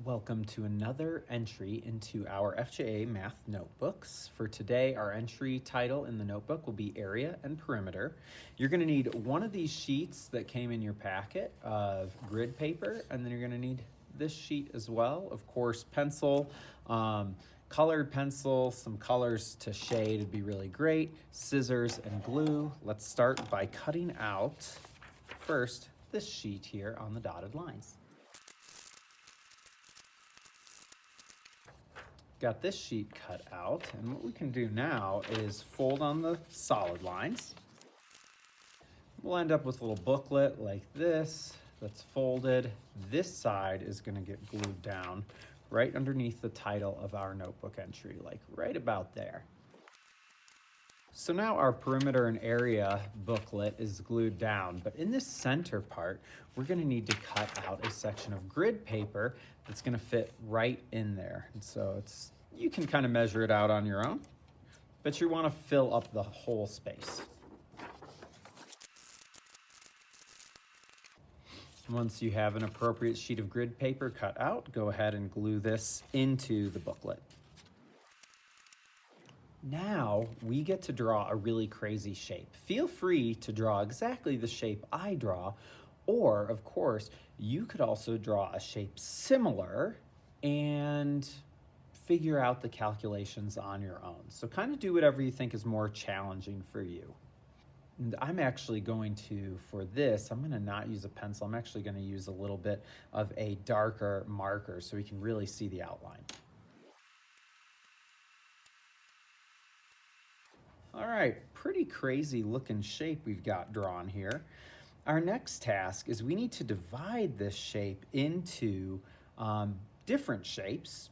Welcome to another entry into our FJA math notebooks. For today, our entry title in the notebook will be area and perimeter. You're going to need one of these sheets that came in your packet of grid paper, and then you're going to need this sheet as well. Of course, pencil, colored pencil, some colors to shade would be really great, scissors and glue. Let's start by cutting out first this sheet here on the dotted lines. Got this sheet cut out, and what we can do now is fold on the solid lines. We'll end up with a little booklet like this that's folded. This side is going to get glued down right underneath the title of our notebook entry, like right about there. So now our perimeter and area booklet is glued down, but in this center part, we're going to need to cut out a section of grid paper that's going to fit right in there. And so you can kind of measure it out on your own, but you want to fill up the whole space. Once you have an appropriate sheet of grid paper cut out, go ahead and glue this into the booklet. Now we get to draw a really crazy shape. Feel free to draw exactly the shape I draw, or of course, you could also draw a shape similar and figure out the calculations on your own. So kind of do whatever you think is more challenging for you. And I'm actually going to, for this, I'm going to not use a pencil. I'm actually going to use a little bit of a darker marker so we can really see the outline. All right, pretty crazy looking shape we've got drawn here. Our next task is we need to divide this shape into different shapes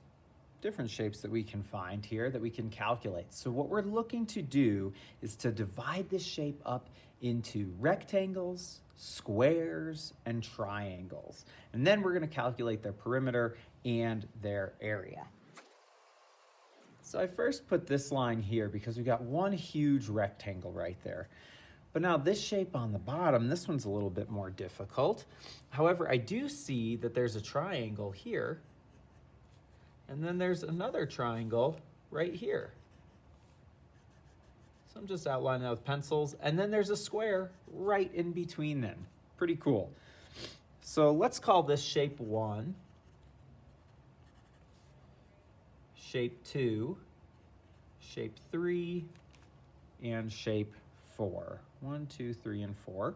that we can find here that we can calculate. So what we're looking to do is to divide this shape up into rectangles, squares, and triangles. And then we're going to calculate their perimeter and their area. So I first put this line here because we got one huge rectangle right there. But now this shape on the bottom, this one's a little bit more difficult. However, I do see that there's a triangle here, and then there's another triangle right here. So I'm just outlining that with pencils, and then there's a square right in between them. Pretty cool. So let's call this shape 1. Shape 2, shape 3, and shape 4. 1, 2, 3, and 4.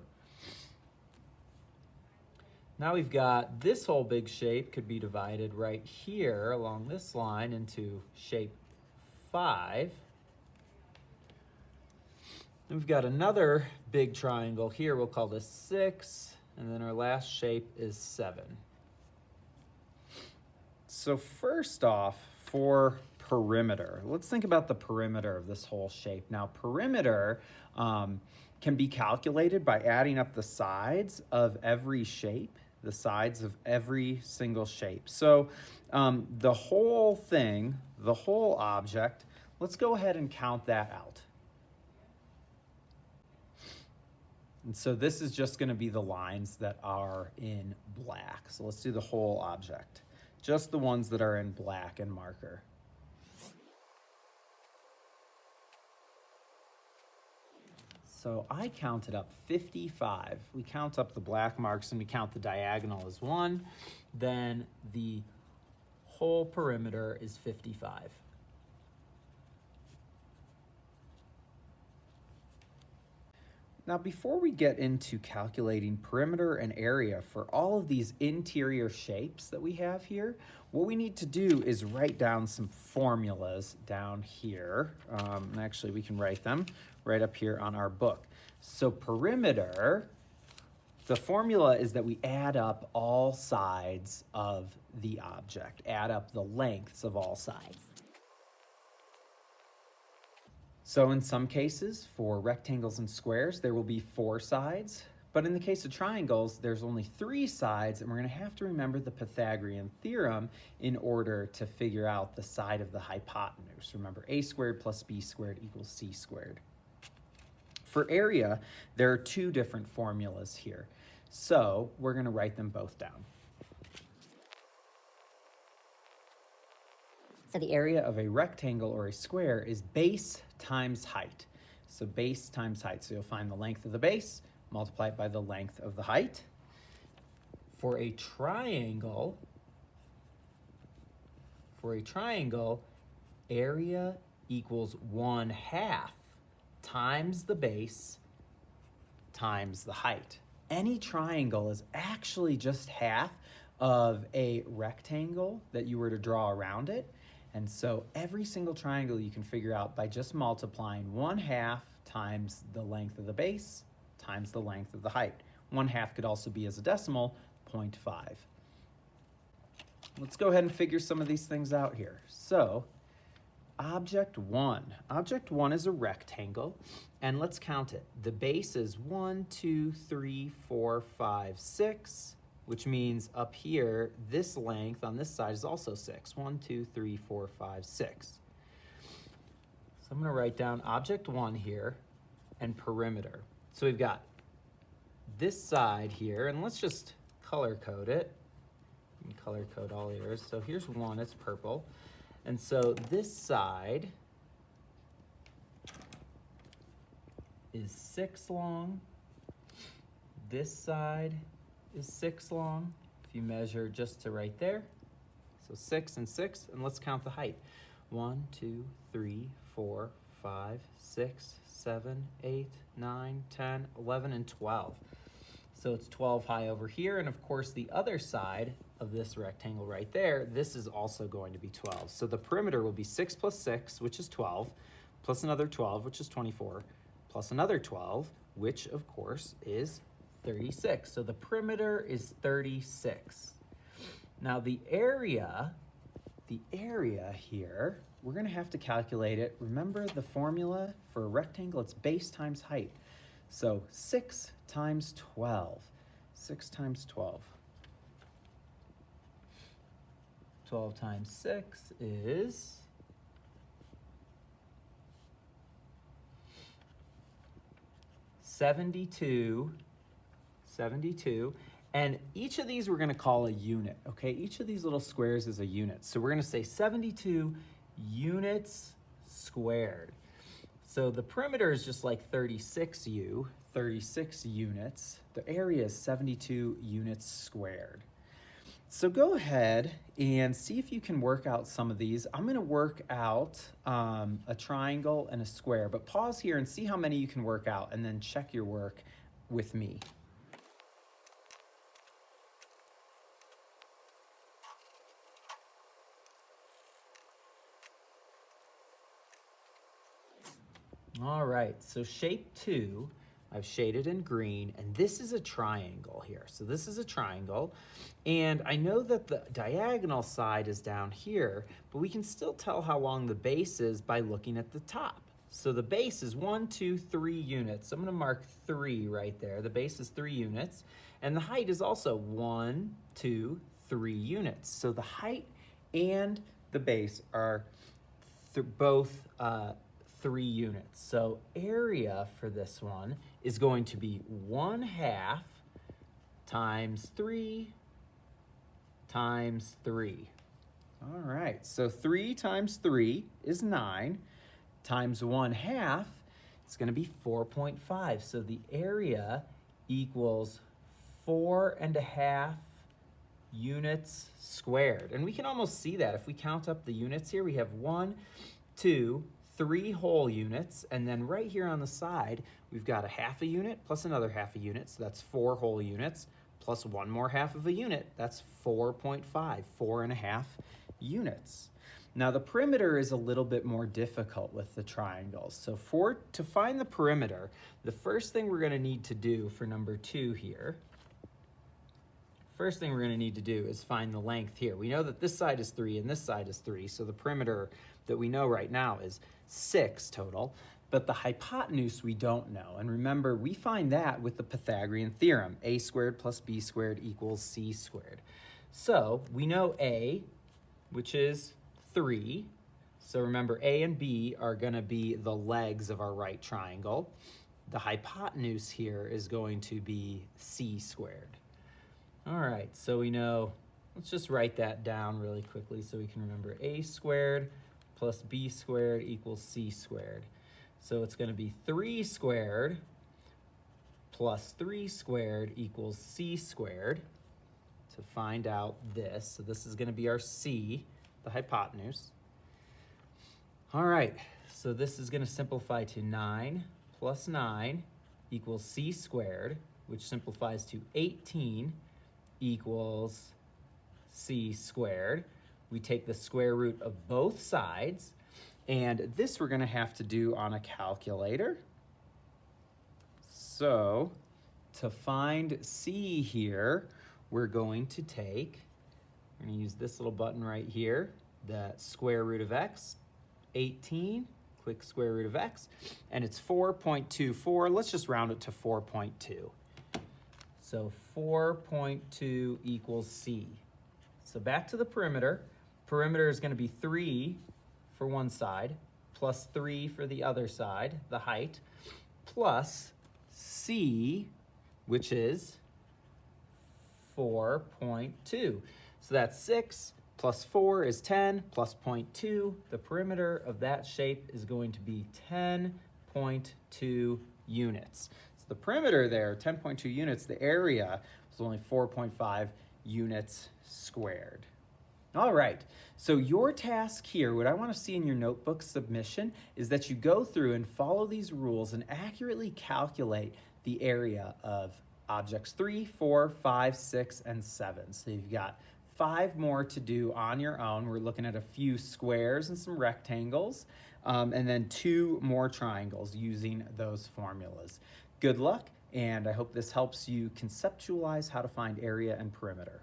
Now we've got this whole big shape could be divided right here along this line into shape 5. And we've got another big triangle here. We'll call this 6, and then our last shape is 7. So first off, for perimeter, let's think about the perimeter of this whole shape. Now, perimeter can be calculated by adding up the sides of every shape, the sides of every single shape. So the whole thing, the whole object, let's go ahead and count that out. And so this is just going to be the lines that are in black. So let's do the whole object. Just the ones that are in black and marker. So I counted up 55. We count up the black marks and we count the diagonal as 1. Then the whole perimeter is 55. Now, before we get into calculating perimeter and area for all of these interior shapes that we have here, what we need to do is write down some formulas down here. Actually, we can write them right up here on our book. So perimeter, the formula is that we add up all sides of the object, add up the lengths of all sides. So in some cases, for rectangles and squares, there will be 4 sides. But in the case of triangles, there's only 3 sides, and we're going to have to remember the Pythagorean theorem in order to figure out the side of the hypotenuse. Remember, a squared plus b squared equals c squared. For area, there are 2 different formulas here. So we're going to write them both down. So the area of a rectangle or a square is base times height. So base times height. So you'll find the length of the base, multiply it by the length of the height. For a triangle, area equals 1/2 times the base times the height. Any triangle is actually just half of a rectangle that you were to draw around it. And so every single triangle you can figure out by just multiplying 1/2 times the length of the base times the length of the height. 1/2 could also be as a decimal, 0.5. Let's go ahead and figure some of these things out here. So object one is a rectangle, and let's count it. The base is 1, 2, 3, 4, 5, 6, which means up here, this length on this side is also 6. 1, 2, 3, 4, 5, 6. So I'm gonna write down object one here and perimeter. So we've got this side here, and let's just color code it. You can color code all yours. So here's one, it's purple. And so this side is 6 long. This side is 6 long, if you measure just to right there. So 6 and 6, and let's count the height. 1, 2, 3, 4, 5, 6, 7, 8, 9, 10, 11, and 12. So it's 12 high over here, and of course the other side of this rectangle right there, this is also going to be 12. So the perimeter will be 6 plus 6, which is 12, plus another 12, which is 24, plus another 12, which of course is 36. So the perimeter is 36. Now the area here, we're gonna have to calculate it. Remember the formula for a rectangle, it's base times height. So 6 times 12, 6 times 12. 12 times 6 is 72. And each of these we're gonna call a unit, okay? Each of these little squares is a unit. So we're gonna say 72 units squared. So the perimeter is just like 36 units. The area is 72 units squared. So go ahead and see if you can work out some of these. I'm gonna work out a triangle and a square, but pause here and see how many you can work out and then check your work with me. All right, so shape 2, I've shaded in green, and this is a triangle here. So this is a triangle, and I know that the diagonal side is down here, but we can still tell how long the base is by looking at the top. So the base is 1, 2, 3 units. So I'm gonna mark 3 right there. The base is 3 units, and the height is also 1, 2, 3 units. So the height and the base are both 3 units. So area for this one is going to be 1/2 times 3 times 3. All right, so 3 times 3 is 9, times 1/2, it's gonna be 4.5. So the area equals 4.5 units squared. And we can almost see that if we count up the units here. We have 1, 2, 3 whole units, and then right here on the side, we've got a half a unit plus another half a unit, so that's 4 whole units, plus one more half of a unit, that's 4.5, 4.5 units. Now the perimeter is a little bit more difficult with the triangles. So to find the perimeter, the first thing we're gonna need to do for number 2 here, first thing we're gonna need to do is find the length here. We know that this side is 3 and this side is 3, so the perimeter that we know right now is 6 total, but the hypotenuse we don't know. And remember, we find that with the Pythagorean theorem, a squared plus b squared equals c squared. So we know a, which is 3. So remember, a and b are gonna be the legs of our right triangle. The hypotenuse here is going to be c squared. All right, so we know Let's just write that down really quickly so we can remember. A squared plus b squared equals c squared. So it's going to be 3 squared plus 3 squared equals c squared to find out this. So this is going to be our c, the hypotenuse. All right, so this is going to simplify to 9 plus 9 equals c squared, which simplifies to 18 equals c squared. We take the square root of both sides, and this we're going to have to do on a calculator. So to find c here, we're going to use this little button right here, the square root of x, 18, click square root of x, and it's 4.24. Let's just round it to 4.2. So 4.2 equals c. So back to the perimeter. Perimeter is going to be 3 for one side, plus 3 for the other side, the height, plus c, which is 4.2. So that's 6 plus 4 is 10, plus 0.2. The perimeter of that shape is going to be 10.2 units. So the perimeter there, 10.2 units, the area was only 4.5 units squared. All right, so your task here, what I want to see in your notebook submission is that you go through and follow these rules and accurately calculate the area of objects 3, 4, 5, 6, and 7. So you've got 5 more to do on your own. We're looking at a few squares and some rectangles, and then 2 more triangles using those formulas. Good luck, and I hope this helps you conceptualize how to find area and perimeter.